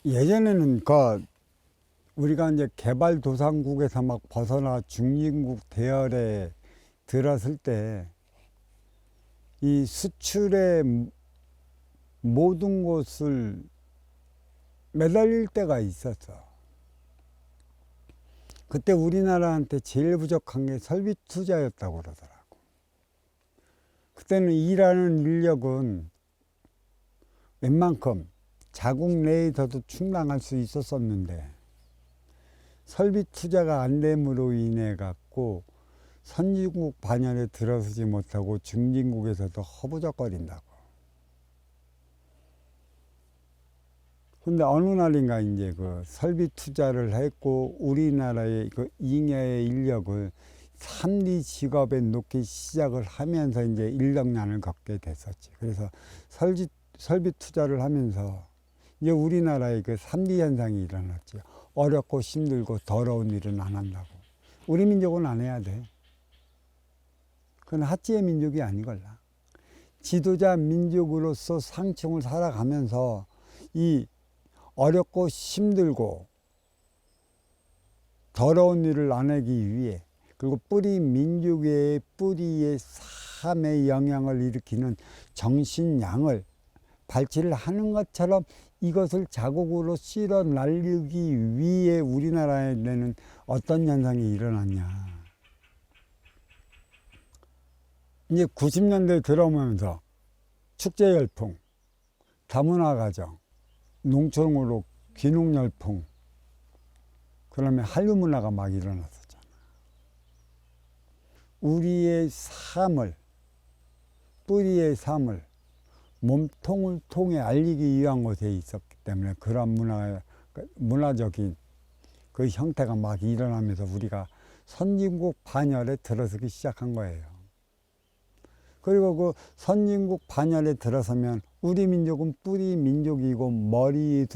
예전에는 우리가 이제 개발도상국에서 막 벗어나 중진국 대열에 들었을 때 이 수출의 모든 곳을 매달릴 때가 있었어. 그때 우리나라한테 제일 부족한 게 설비 투자였다고 그러더라고. 그때는 일하는 인력은 웬만큼 자국 내에서도 충당할 수 있었었는데 설비 투자가 안 됨으로 인해 갖고 선진국 반열에 들어서지 못하고 중진국에서도 허부적거린다고. 근데 어느 날인가 이제 그 설비 투자를 했고 우리나라의 그 잉여의 인력을 3D 직업에 놓기 시작을 하면서 이제 인력난을 겪게 됐었지. 그래서 설비 투자를 하면서 이제 우리나라의 그 3D 현상이 일어났지. 어렵고 힘들고 더러운 일은 안 한다고. 우리 민족은 안 해야 돼. 그건 하찌의 민족이 아니걸라. 지도자 민족으로서 상층을 살아가면서 이 어렵고 힘들고 더러운 일을 안 하기 위해, 그리고 뿌리 민족의 뿌리의 삶의 영향을 일으키는 정신량을 발치를 하는 것처럼 이것을 자국으로 실어 날리기 위해 우리나라에는 어떤 현상이 일어났냐. 이제 90년대 들어오면서 축제열풍, 다문화가정, 농촌으로 귀농열풍, 그러면 한류 문화가 막 일어났었잖아. 우리의 삶을, 뿌리의 삶을 몸통을 통해 알리기 위한 곳에 있었기 때문에 그런 문화적인 그 형태가 막 일어나면서 우리가 선진국 반열에 들어서기 시작한 거예요. 그리고 그 선진국 반열에 들어서면 우리 민족은 뿌리 민족이고 머리에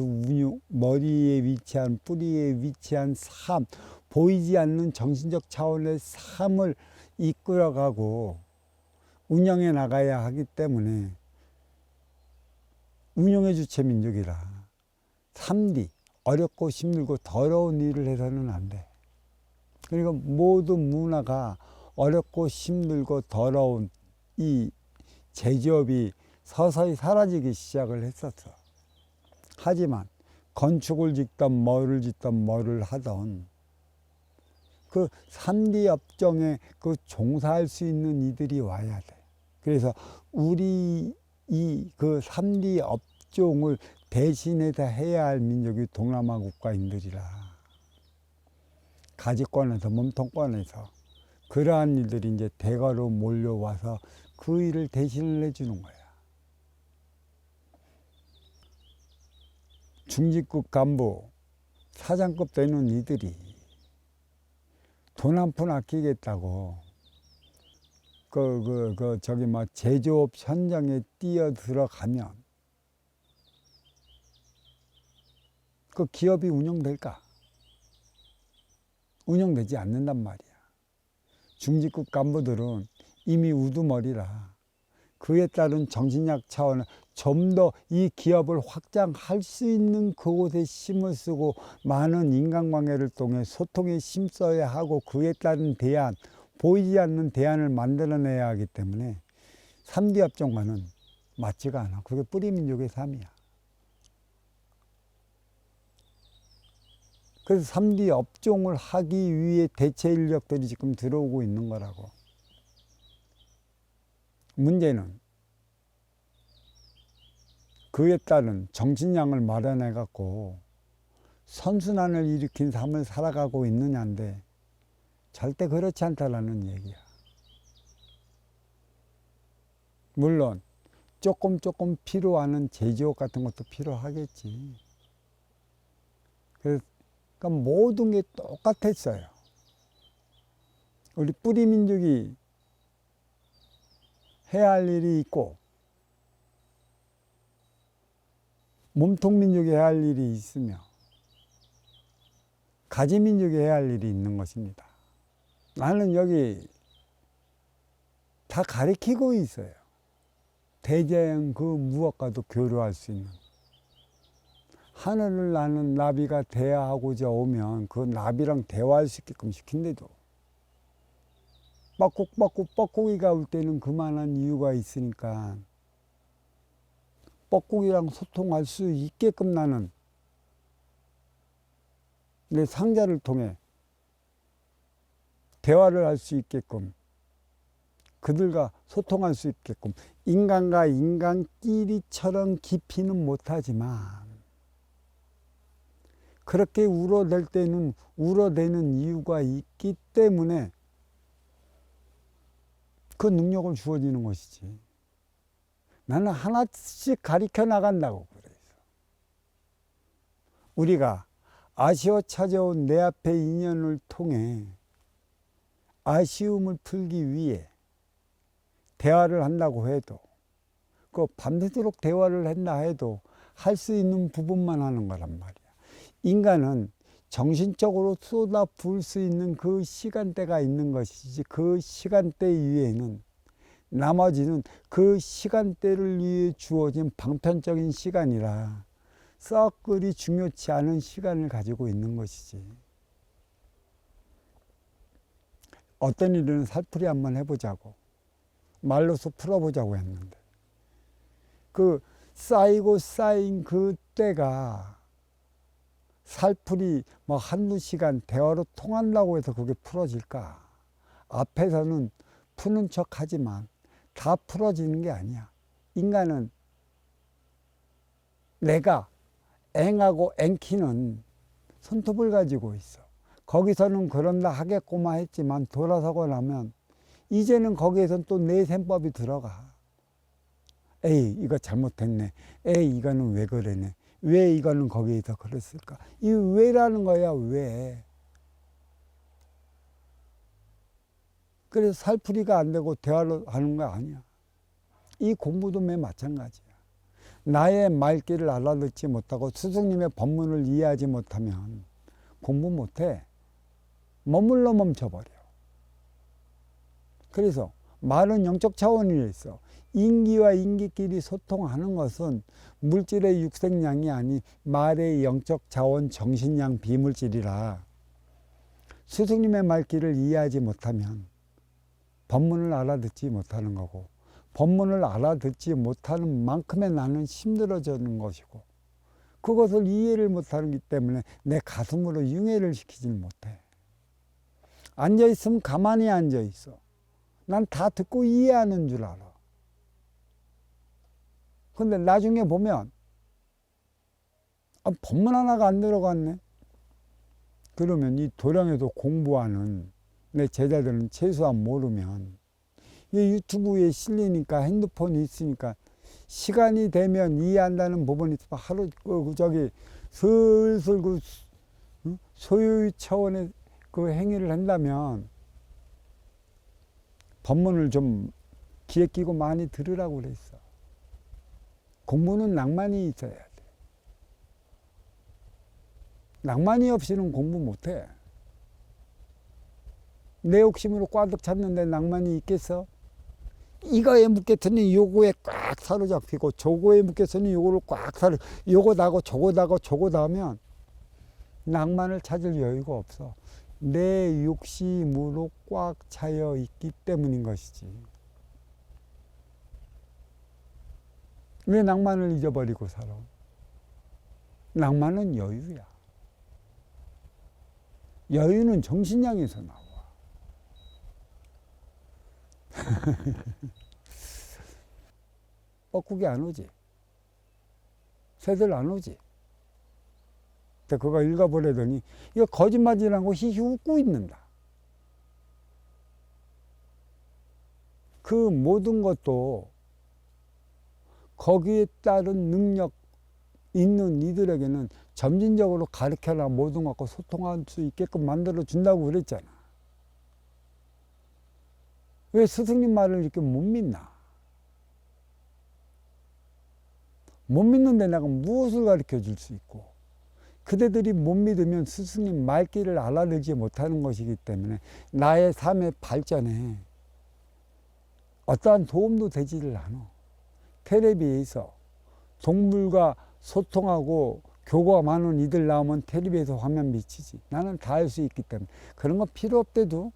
위치한 뿌리에 위치한 삶, 보이지 않는 정신적 차원의 삶을 이끌어가고 운영해 나가야 하기 때문에 운영의 주체 민족이라 3D, 어렵고 힘들고 더러운 일을 해서는 안 돼. 그리고 모든 문화가 어렵고 힘들고 더러운 이 제조업이 서서히 사라지기 시작을 했었어. 하지만 건축을 짓던 뭐를 하던 그 3D 업종에 그 종사할 수 있는 이들이 와야 돼. 그래서 우리 그 3D 업종을 대신해서 해야 할 민족이 동남아 국가인들이라. 가지권에서 몸통권에서 그러한 일들이 이제 대거로 몰려와서 그 일을 대신을 해주는 거야. 중직급 간부, 사장급 되는 이들이 돈 한 푼 아끼겠다고 저기 제조업 현장에 뛰어 들어가면 그 기업이 운영될까? 운영되지 않는단 말이야. 중직급 간부들은 이미 우두머리라. 그에 따른 정신력 차원은 좀 더 이 기업을 확장할 수 있는 그곳에 힘을 쓰고 많은 인간관계를 통해 소통에 힘써야 하고 그에 따른 대안, 보이지 않는 대안을 만들어내야 하기 때문에 3D 업종과는 맞지가 않아. 그게 뿌리민족의 삶이야. 그래서 3D 업종을 하기 위해 대체 인력들이 지금 들어오고 있는 거라고. 문제는 그에 따른 정신량을 마련해 갖고 선순환을 일으킨 삶을 살아가고 있느냐인데 절대 그렇지 않다라는 얘기야. 물론 조금 필요한 제조업 같은 것도 필요하겠지. 그러니까 모든 게 똑같았어요. 우리 뿌리 민족이 해야 할 일이 있고 몸통 민족이 해야 할 일이 있으며 가지 민족이 해야 할 일이 있는 것입니다. 나는 여기 다 가리키고 있어요. 대자연 그 무엇과도 교류할 수 있는. 하늘을 나는 나비가 대화하고자 오면 그 나비랑 대화할 수 있게끔 시킨대도 뻐꾹뻐꾹 뻐꾹이가 올 때는 그만한 이유가 있으니까 뻐꾹이랑 소통할 수 있게끔 나는 내 상자를 통해 대화를 할 수 있게끔 그들과 소통할 수 있게끔 인간과 인간끼리처럼 깊이는 못하지만 그렇게 울어댈 때는 울어대는 이유가 있기 때문에 그 능력을 주어지는 것이지. 나는 하나씩 가리켜 나간다고 그래서. 우리가 아쉬워 찾아온 내 앞의 인연을 통해 아쉬움을 풀기 위해 대화를 한다고 해도 그 밤새도록 대화를 한다 해도 할 수 있는 부분만 하는 거란 말이야. 인간은 정신적으로 쏟아부을 수 있는 그 시간대가 있는 것이지 그 시간대 이외에는 나머지는 그 시간대를 위해 주어진 방편적인 시간이라 썩 그리 중요치 않은 시간을 가지고 있는 것이지. 어떤 일은 살풀이 한번 해보자고 말로서 풀어보자고 했는데 그 쌓이고 쌓인 그 때가 살풀이 뭐 한두 시간 대화로 통한다고 해서 그게 풀어질까? 앞에서는 푸는 척 하지만 다 풀어지는 게 아니야. 인간은 내가 앵하고 앵키는 손톱을 가지고 있어. 거기서는 그런다 하겠구만 했지만 돌아서고 나면 이제는 거기에선 또 내 셈법이 들어가. 에이 이거 잘못했네. 에이 이거는 왜 그러네. 왜 이거는 거기에서 그랬을까. 이 왜라는 거야. 왜. 그래서 살풀이가 안 되고 대화를 하는 거 아니야. 이 공부도 매 마찬가지야. 나의 말귀를 알아듣지 못하고 스승님의 법문을 이해하지 못하면 공부 못해. 머물러 멈춰버려. 그래서 말은 영적 차원이 있어. 인기와 인기끼리 소통하는 것은 물질의 육생량이 아닌 말의 영적 차원 정신량 비물질이라 스승님의 말귀를 이해하지 못하면 법문을 알아듣지 못하는 거고 법문을 알아듣지 못하는 만큼의 나는 힘들어지는 것이고 그것을 이해를 못하기 때문에 내 가슴으로 융해를 시키질 못해. 앉아있으면 가만히 앉아있어. 난 다 듣고 이해하는 줄 알아. 근데 나중에 보면 법문 하나가 안 들어갔네. 그러면 이 도량에서 공부하는 내 제자들은 최소한 모르면 이 유튜브에 실리니까 핸드폰이 있으니까 시간이 되면 이해한다는 부분이 있으면 하루 저기 슬슬 그 소유의 차원의 그 행위를 한다면 법문을 좀 귀에 끼고 많이 들으라고 그랬어. 공부는 낭만이 있어야 돼. 낭만이 없이는 공부 못해. 내 욕심으로 꽈득 찼는데 낭만이 있겠어? 이거에 묶였더니 요거에 꽉 사로잡히고 저거에 묶였으니 요거를 꽉 요거다고 저거다고 저거다 하면 낭만을 찾을 여유가 없어. 내 욕심으로 꽉 차여 있기 때문인 것이지. 왜 낭만을 잊어버리고 살아? 낭만은 여유야. 여유는 정신량에서 나와. 뻐꾸기 안 오지. 새들 안 오지. 근데 그거 읽어보려더니 이거 거짓말이라고 히히 웃고 있는다. 그 모든 것도 거기에 따른 능력 있는 이들에게는 점진적으로 가르쳐라 모든 것과 소통할 수 있게끔 만들어 준다고 그랬잖아. 왜 스승님 말을 이렇게 못 믿나? 못 믿는데 내가 무엇을 가르쳐 줄 수 있고 그대들이 못 믿으면 스승님 말귀를 알아들지 못하는 것이기 때문에 나의 삶의 발전에 어떠한 도움도 되지를 않아. 텔레비에서 동물과 소통하고 교과 많은 이들 나오면 텔레비에서 화면 비치지. 나는 다 할 수 있기 때문에. 그런 거 필요 없대도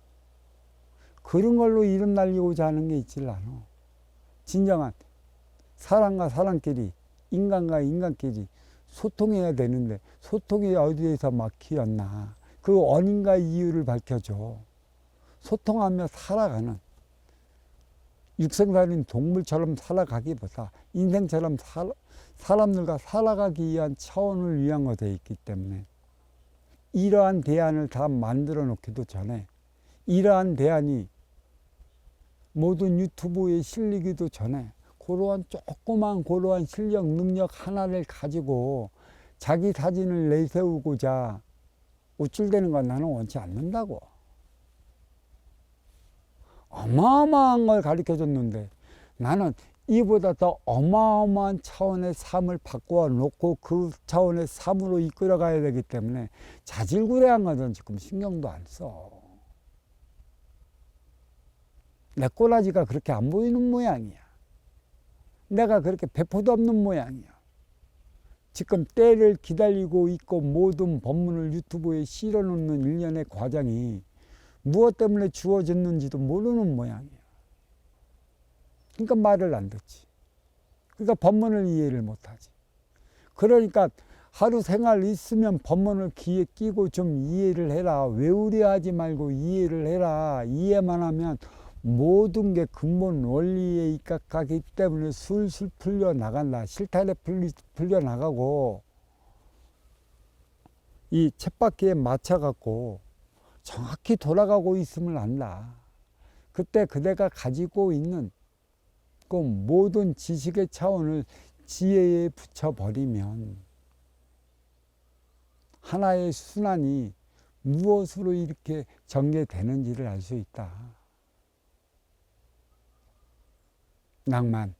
그런 걸로 이름 날리고자 하는 게 있질 않아. 진정한 사람과 사람끼리, 인간과 인간끼리 소통해야 되는데 소통이 어디에서 막히었나. 그 원인과 이유를 밝혀줘. 소통하며 살아가는, 육생살인 동물처럼 살아가기보다 인생처럼 사람들과 살아가기 위한 차원을 위한 거 되어 있기 때문에 이러한 대안을 다 만들어 놓기도 전에, 이러한 대안이 모든 유튜브에 실리기도 전에 그러한 조그만 그러한 실력 능력 하나를 가지고 자기 사진을 내세우고자 우쭐대는 건 나는 원치 않는다고. 어마어마한 걸 가르쳐 줬는데 나는 이보다 더 어마어마한 차원의 삶을 바꾸어 놓고 그 차원의 삶으로 이끌어 가야 되기 때문에 자질구레한 것은 지금 신경도 안 써. 내 꼬라지가 그렇게 안 보이는 모양이야. 내가 그렇게 배포도 없는 모양이야. 지금 때를 기다리고 있고 모든 법문을 유튜브에 실어놓는 일련의 과정이 무엇 때문에 주어졌는지도 모르는 모양이야. 그러니까 말을 안 듣지. 그러니까 법문을 이해를 못하지. 그러니까 하루 생활 있으면 법문을 귀에 끼고 좀 이해를 해라. 외우려 하지 말고 이해를 해라. 이해만 하면 모든 게 근본 원리에 입각하기 때문에 술술 풀려나간다. 실타래 풀려나가고 이 쳇바퀴에 맞춰갖고 정확히 돌아가고 있음을 안다. 그때 그대가 가지고 있는 그 모든 지식의 차원을 지혜에 붙여버리면 하나의 순환이 무엇으로 이렇게 전개되는지를 알 수 있다. 낭만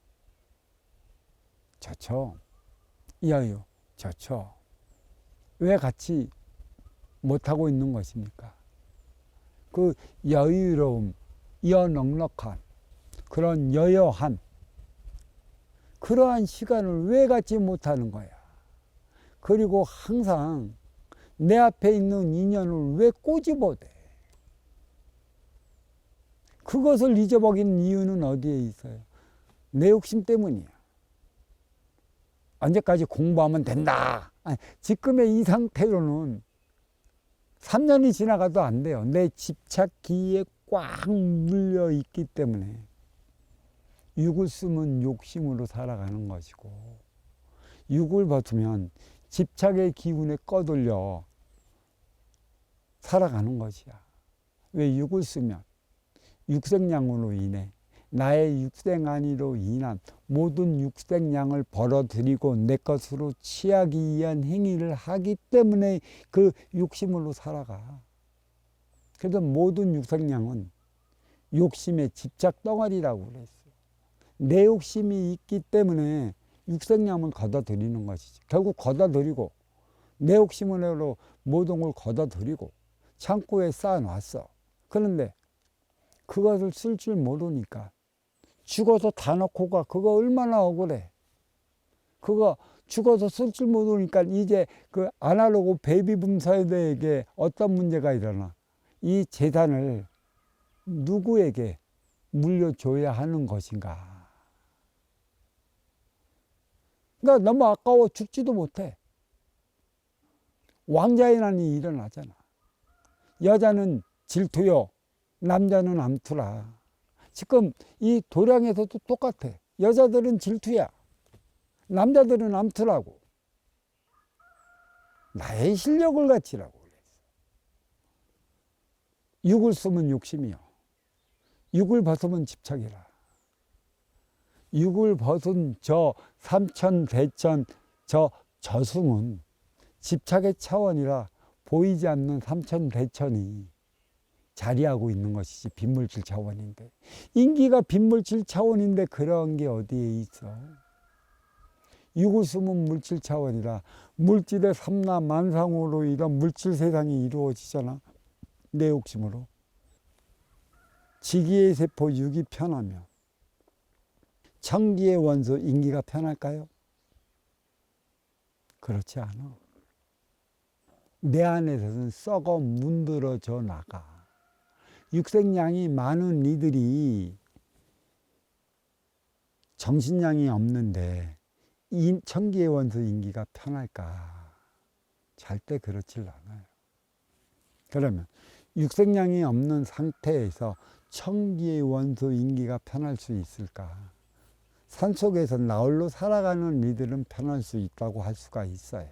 좋죠. 여유 좋죠. 왜 같이 못하고 있는 것입니까? 그 여유로움, 여넉넉한 그런 여여한 그러한 시간을 왜 갖지 못하는 거야. 그리고 항상 내 앞에 있는 인연을 왜 꼬집어대. 그것을 잊어버린 이유는 어디에 있어요? 내 욕심 때문이야. 언제까지 공부하면 된다. 아니, 지금의 이 상태로는 3년이 지나가도 안 돼요. 내 집착기에 꽉 물려 있기 때문에 육을 쓰면 욕심으로 살아가는 것이고, 육을 버티면 집착의 기운에 꺼돌려 살아가는 것이야. 왜 육을 쓰면 육생양으로 인해 나의 육생안위로 인한 모든 육생양을 벌어들이고 내 것으로 취하기 위한 행위를 하기 때문에 그 욕심으로 살아가. 그래서 모든 육생양은 욕심의 집착 덩어리라고 그랬어. 내 욕심이 있기 때문에 육생양을 걷어들이는 것이지. 결국 걷어들이고 내 욕심으로 모든 걸 걷어들이고 창고에 쌓아놨어. 그런데 그것을 쓸 줄 모르니까 죽어서 다 놓고 가. 그거 얼마나 억울해. 그거 죽어서 쓸 줄 모르니까 이제 그 아날로그 베이비붐 세대에게 어떤 문제가 일어나. 이 재산을 누구에게 물려줘야 하는 것인가. 그러니까 너무 아까워 죽지도 못해. 왕자의 난이 일어나잖아. 여자는 질투요, 남자는 암투라. 지금 이 도량에서도 똑같아. 여자들은 질투야, 남자들은 암투라고. 나의 실력을 갖추라고 그랬어. 육을 쓰면 욕심이요, 육을 벗으면 집착이라. 육을 벗은 저 삼천대천 저 저승은 집착의 차원이라 보이지 않는 삼천대천이 자리하고 있는 것이지 빈물질 차원인데, 인기가 빈물질 차원인데 그런 게 어디에 있어. 육을 쓰면 물질 차원이라 물질의 삼라만상으로 이런 물질 세상이 이루어지잖아. 내 욕심으로. 지기의 세포 육이 편하면 청기의 원소 인기가 편할까요? 그렇지 않아. 내 안에서는 썩어 문드러져 나가. 육색량이 많은 이들이 정신량이 없는데 청기의 원소 인기가 편할까? 절대 그렇질 않아요. 그러면 육색량이 없는 상태에서 청기의 원소 인기가 편할 수 있을까? 산속에서 나홀로 살아가는 이들은 편할 수 있다고 할 수가 있어요.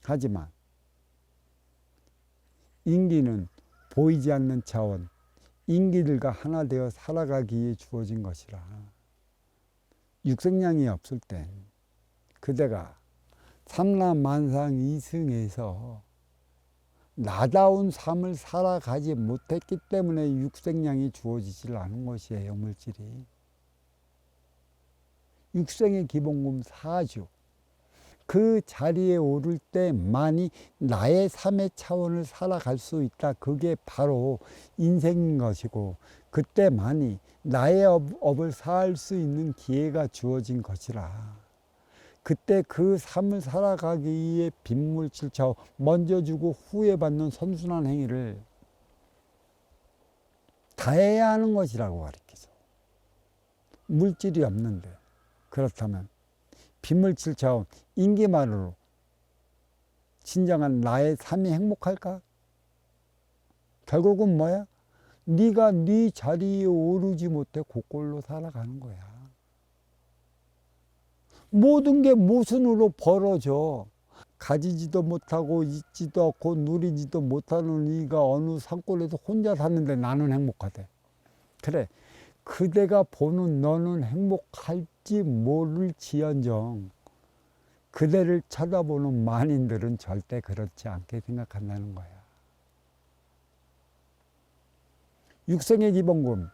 하지만 인기는 보이지 않는 차원, 인기들과 하나 되어 살아가기에 주어진 것이라 육색량이 없을 땐 그대가 삼라만상 이승에서 나다운 삶을 살아가지 못했기 때문에 육색량이 주어지질 않은 것이에요. 물질이. 육생의 기본금 사주, 그 자리에 오를 때만이 나의 삶의 차원을 살아갈 수 있다. 그게 바로 인생인 것이고 그때만이 나의 업을 살 수 있는 기회가 주어진 것이라. 그때 그 삶을 살아가기 위해 빈물질 차원, 먼저 주고 후에 받는 선순환 행위를 다 해야 하는 것이라고 가르치죠. 물질이 없는데 그렇다면 빈물질 차원, 인기만으로 진정한 나의 삶이 행복할까? 결국은 뭐야? 네가 네 자리에 오르지 못해 고꼴로 살아가는 거야. 모든 게 모순으로 벌어져. 가지지도 못하고 있지도 않고 누리지도 못하는 네가 어느 산골에서 혼자 사는데 나는 행복하대. 그래, 그대가 보는 너는 행복할지 모를지언정 그대를 쳐다보는 만인들은 절대 그렇지 않게 생각한다는 거야. 육생의 기본금,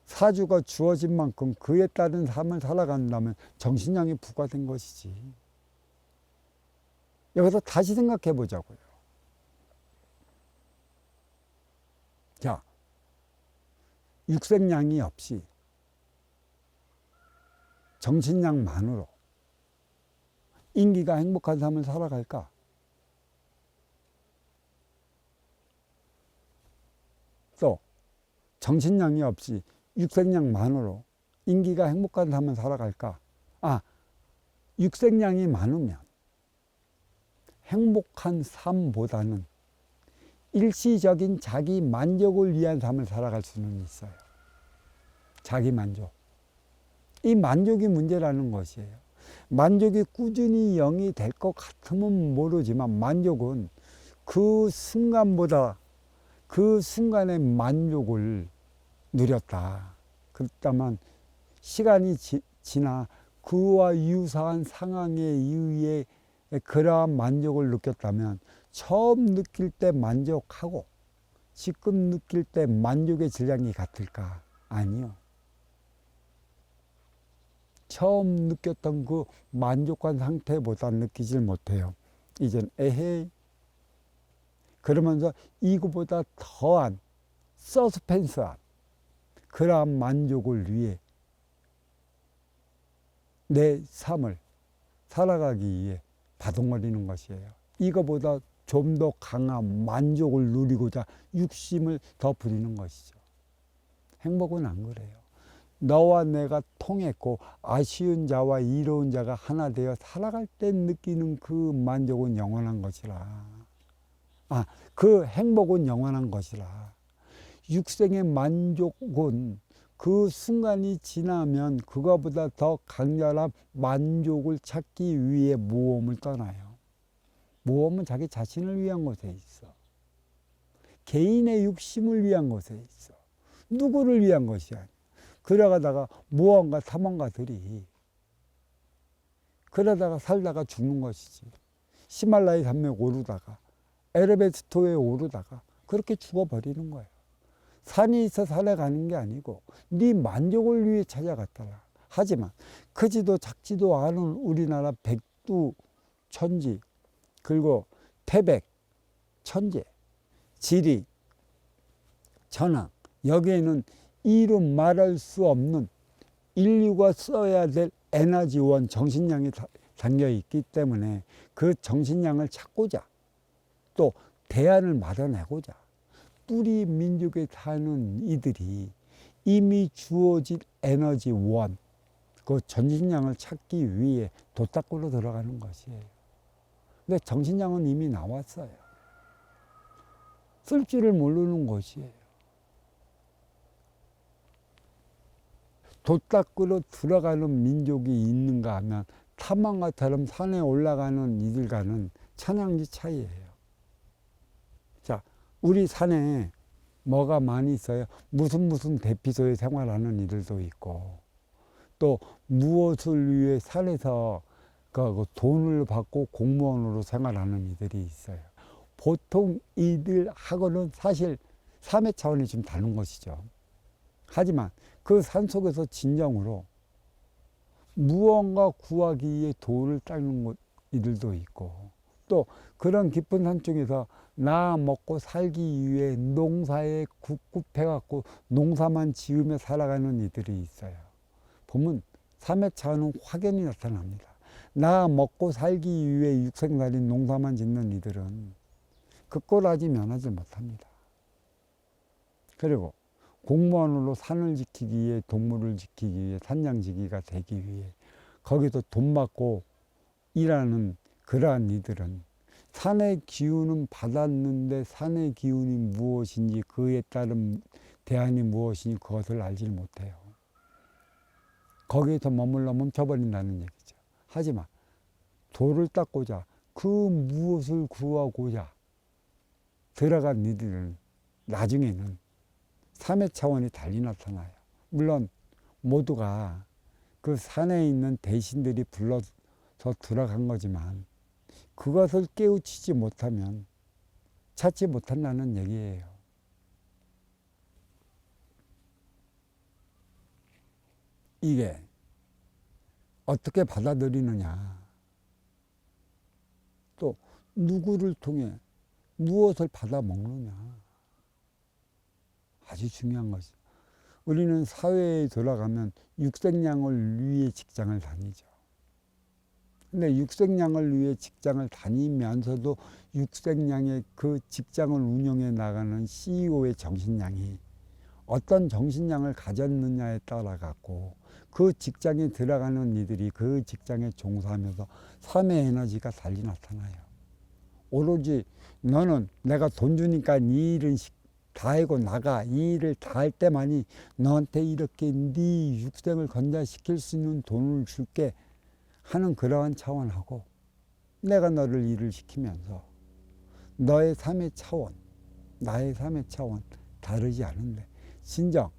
사주가 주어진 만큼 그에 따른 삶을 살아간다면 정신량이 부과된 것이지. 여기서 다시 생각해 보자고요. 자, 육색량이 없이 정신량만으로 인기가 행복한 삶을 살아갈까? 또 정신량이 없이 육색량만으로 인기가 행복한 삶을 살아갈까? 육색량이 많으면 행복한 삶보다는 일시적인 자기 만족을 위한 삶을 살아갈 수는 있어요. 자기 만족. 이 만족이 문제라는 것이에요. 만족이 꾸준히 영이 될 것 같으면 모르지만 만족은 그 순간보다 그 순간의 만족을 누렸다. 그렇다면 시간이 지나 그와 유사한 상황에 의해 그러한 만족을 느꼈다면 처음 느낄 때 만족하고 지금 느낄 때 만족의 질량이 같을까? 아니요. 처음 느꼈던 그 만족한 상태보다 느끼질 못해요. 이젠 에헤이. 그러면서 이거보다 더한 서스펜스한 그러한 만족을 위해 내 삶을 살아가기 위해 바둥거리는 것이에요. 이거보다 좀 더 강한 만족을 누리고자 육심을 더 부리는 것이죠. 행복은 안 그래요. 너와 내가 통했고 아쉬운 자와 이로운 자가 하나 되어 살아갈 때 느끼는 그 만족은 영원한 것이라. 그 행복은 영원한 것이라. 육생의 만족은 그 순간이 지나면 그거보다 더 강렬한 만족을 찾기 위해 모험을 떠나요. 모험은 자기 자신을 위한 것에 있어. 개인의 욕심을 위한 것에 있어. 누구를 위한 것이 아니야. 그러다가 모험가 탐험가들이 그러다가 살다가 죽는 것이지. 히말라야 산맥 오르다가 에베레스트에 오르다가 그렇게 죽어버리는 거예요. 산이 있어 산에 가는 게 아니고 네 만족을 위해 찾아갔더라. 하지만 크지도 작지도 않은 우리나라 백두천지 그리고 태백, 천재, 지리, 전항 여기에는 이루 말할 수 없는 인류가 써야 될 에너지원 정신량이 담겨 있기 때문에 그 정신량을 찾고자 또 대안을 마련하고자 뿌리 민족에 사는 이들이 이미 주어진 에너지 원, 그 정신량을 찾기 위해 도닦으로 들어가는 것이에요. 근데 정신량은 이미 나왔어요. 쓸 줄을 모르는 것이에요. 도닦으로 들어가는 민족이 있는가 하면 탐방가처럼 산에 올라가는 이들과는 천양지 차이예요. 자, 우리 산에 뭐가 많이 있어요? 무슨 대피소에 생활하는 이들도 있고 또 무엇을 위해 산에서 그 돈을 받고 공무원으로 생활하는 이들이 있어요. 보통 이들하고는 사실 3회 차원이 좀 다른 것이죠. 하지만 그 산속에서 진정으로 무언가 구하기 위해 돌을 닦는 이들도 있고 또 그런 깊은 산중에서 나 먹고 살기 위해 농사에 굽굽해갖고 농사만 지으며 살아가는 이들이 있어요. 보면 3회 차원은 확연히 나타납니다. 나 먹고 살기 위해 육생살인 농사만 짓는 이들은 그 꼴아지 면하지 못합니다. 그리고 공무원으로 산을 지키기 위해 동물을 지키기 위해 산양지기가 되기 위해 거기서 돈 받고 일하는 그러한 이들은 산의 기운은 받았는데 산의 기운이 무엇인지 그에 따른 대안이 무엇인지 그것을 알지 못해요. 거기에서 머물러 멈춰버린다는 얘기죠. 하지만 돌을 닦고자 그 무엇을 구하고자 들어간 이들은 나중에는 3회 차원이 달리 나타나요. 물론 모두가 그 산에 있는 대신들이 불러서 들어간 거지만 그것을 깨우치지 못하면 찾지 못한다는 얘기예요. 이게 어떻게 받아들이느냐, 또 누구를 통해 무엇을 받아 먹느냐, 아주 중요한 것이죠. 우리는 사회에 돌아가면 육생량을 위해 직장을 다니죠. 근데 육생량을 위해 직장을 다니면서도 육생량의 그 직장을 운영해 나가는 CEO의 정신량이 어떤 정신량을 가졌느냐에 따라 갖고 그 직장에 들어가는 이들이 그 직장에 종사하면서 삶의 에너지가 달리 나타나요. 오로지 너는 내가 돈 주니까 이 일은 다 하고 나가, 이 일을 다 할 때만이 너한테 이렇게 네 육생을 건자시킬 수 있는 돈을 줄게 하는 그러한 차원하고 내가 너를 일을 시키면서 너의 삶의 차원, 나의 삶의 차원 다르지 않은데 진정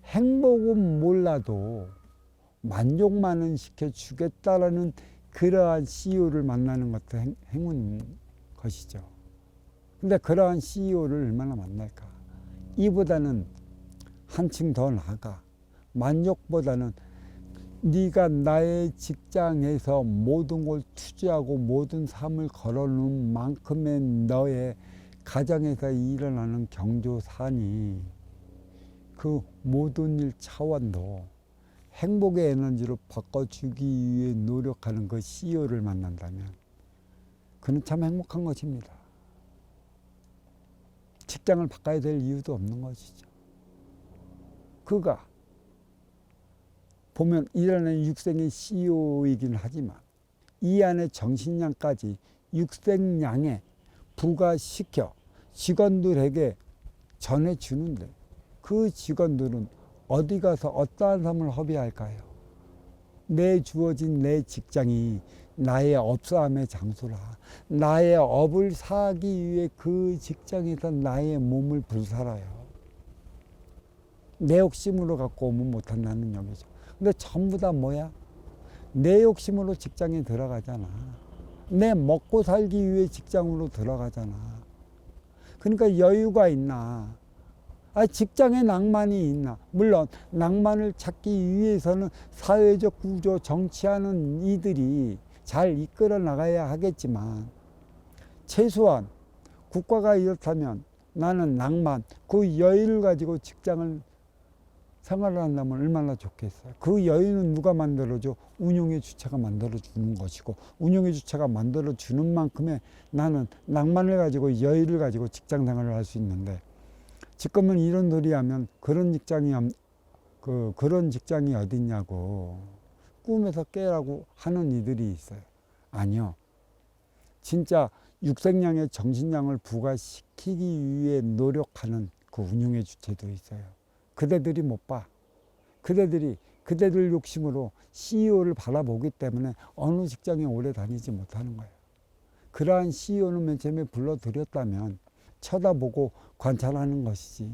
행복은 몰라도 만족만은 시켜주겠다라는 그러한 CEO를 만나는 것도 행운인 것이죠. 근데 그러한 CEO를 얼마나 만날까? 이보다는 한층 더 나아가 만족보다는 네가 나의 직장에서 모든 걸 투자하고 모든 삶을 걸어놓은 만큼의 너의 가정에서 일어나는 경조산이 그 모든 일 차원도 행복의 에너지로 바꿔주기 위해 노력하는 그 CEO를 만난다면 그는 참 행복한 것입니다. 직장을 바꿔야 될 이유도 없는 것이죠. 그가 보면 일하는 육생의 CEO이긴 하지만 이 안에 정신량까지 육생량에 부과시켜 직원들에게 전해주는데 그 직원들은 어디 가서 어떠한 삶을 허비할까요? 내 주어진 내 직장이 나의 업사함의 장소라 나의 업을 사기 위해 그 직장에서 나의 몸을 불살아요. 내 욕심으로 갖고 오면 못한다는 얘기죠. 근데 전부 다 뭐야? 내 욕심으로 직장에 들어가잖아. 내 먹고 살기 위해 직장으로 들어가잖아. 그러니까 여유가 있나? 직장에 낭만이 있나? 물론 낭만을 찾기 위해서는 사회적 구조, 정치하는 이들이 잘 이끌어 나가야 하겠지만 최소한 국가가 이렇다면 나는 낭만, 그 여유를 가지고 직장을 생활을 한다면 얼마나 좋겠어요. 그 여유는 누가 만들어줘? 운용의 주체가 만들어주는 것이고, 운용의 주체가 만들어주는 만큼의 나는 낭만을 가지고 여유를 가지고 직장 생활을 할 수 있는데, 지금은 이런 소리 하면 그런 직장이 어딨냐고 꿈에서 깨라고 하는 이들이 있어요. 아니요. 진짜 육생량의 정신량을 부과시키기 위해 노력하는 그 운용의 주체도 있어요. 그대들이 못 봐. 그대들 욕심으로 CEO를 바라보기 때문에 어느 직장에 오래 다니지 못하는 거예요. 그러한 CEO는 맨 처음에 불러들였다면 쳐다보고 관찰하는 것이지,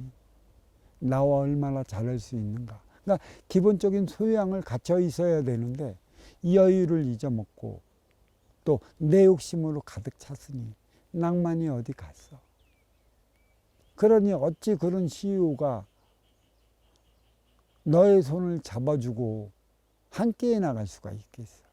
나와 얼마나 잘할 수 있는가. 그러니까 기본적인 소양을 갖춰 있어야 되는데 이 여유를 잊어먹고 또 내 욕심으로 가득 찼으니 낭만이 어디 갔어. 그러니 어찌 그런 CEO가 너의 손을 잡아주고 함께 나갈 수가 있겠어.